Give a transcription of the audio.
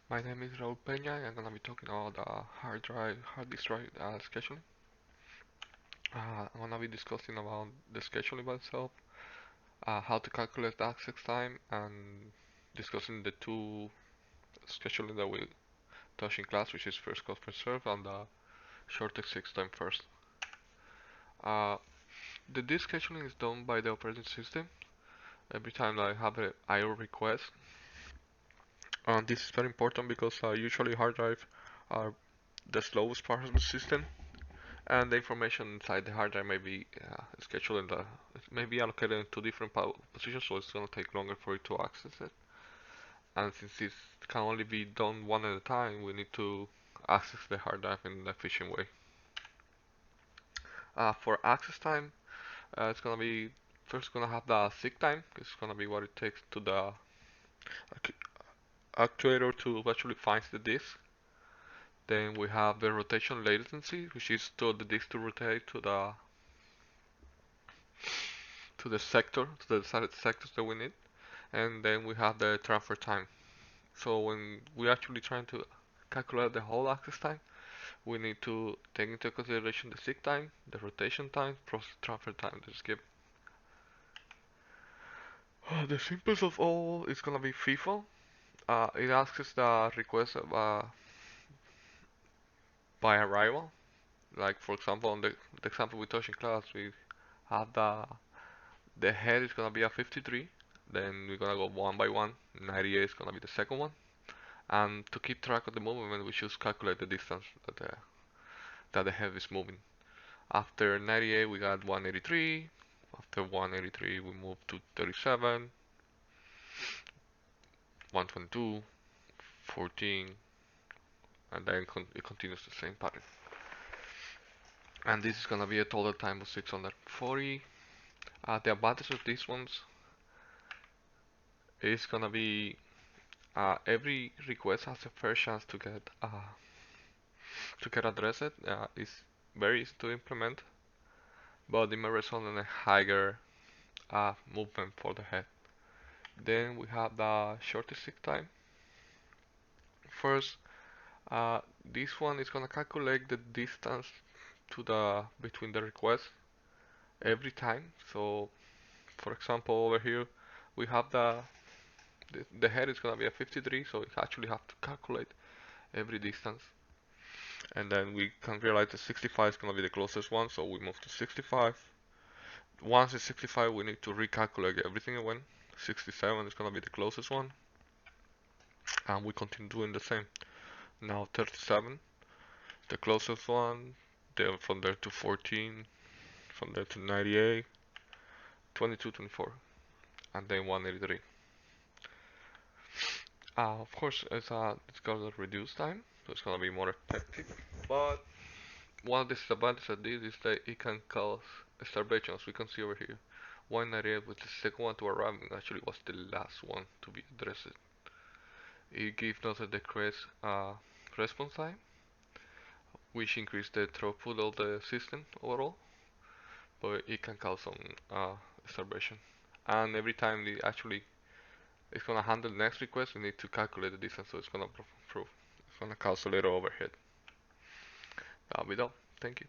My name is Raul Peña, and I'm gonna be talking about hard disk drive scheduling. I'm gonna be discussing about the scheduling by itself, how to calculate the access time, and discussing the two scheduling that we touch in class, which is first come first serve and the shortest six time first. Uh, the disk scheduling is done by the operating system. Every time I have an IO request, and this is very important because usually hard drive are the slowest part of the system. And the information inside the hard drive may be scheduled in it may be allocated in two different positions, so it's going to take longer for it to access it. And since it can only be done one at a time, we need to access the hard drive in an efficient way. For access time, it's going to be first going to have the seek time. It's going to be what it takes to the actuator to actually find the disk. Then we have the rotation latency, which is to the disk to rotate to the sector, to the decided sectors that we need. And then we have the transfer time. So when we're actually trying to calculate the whole access time, we need to take into consideration the seek time, the rotation time, plus transfer time. Just give the simplest of all is gonna be FIFO. It asks the request by arrival. Like for example, on the example we touched in class, we have the head is gonna be a 53. Then we're gonna go one by one. 98 is gonna be the second one. And to keep track of the movement, we should calculate the distance that the head is moving. After 98, we got 183. After 183, we move to 37, 122, 14, and then it continues the same pattern. And this is gonna be a total time of 640. The advantage of these ones is gonna be every request has a fair chance to get addressed. It's very easy to implement, but it may result in a higher movement for the head. Then we have the shortest seek time. First, this one is gonna calculate the distance to the between the requests every time. So, for example, over here we have the head is gonna be a 53, so we actually have to calculate every distance. And then we can realize that 65 is gonna be the closest one, so we move to 65. Once it's 65, we need to recalculate everything again. 67 is gonna be the closest one, and we continue doing the same. Now 37, the closest one. Then from there to 14, from there to 98, 22, 24, and then 183. Of course, it's gonna reduce time, so it's gonna be more effective. But one of the disadvantages of this is that it can cause starvation, as we can see over here. 198 was the second one to arrive and actually was the last one to be addressed. It gives us a decreased response time, which increases the throughput of the system overall, but it can cause some starvation. And every time it's gonna handle the next request, we need to calculate the distance, so it's gonna prove. It's gonna cause a little overhead. That'll be all. Thank you.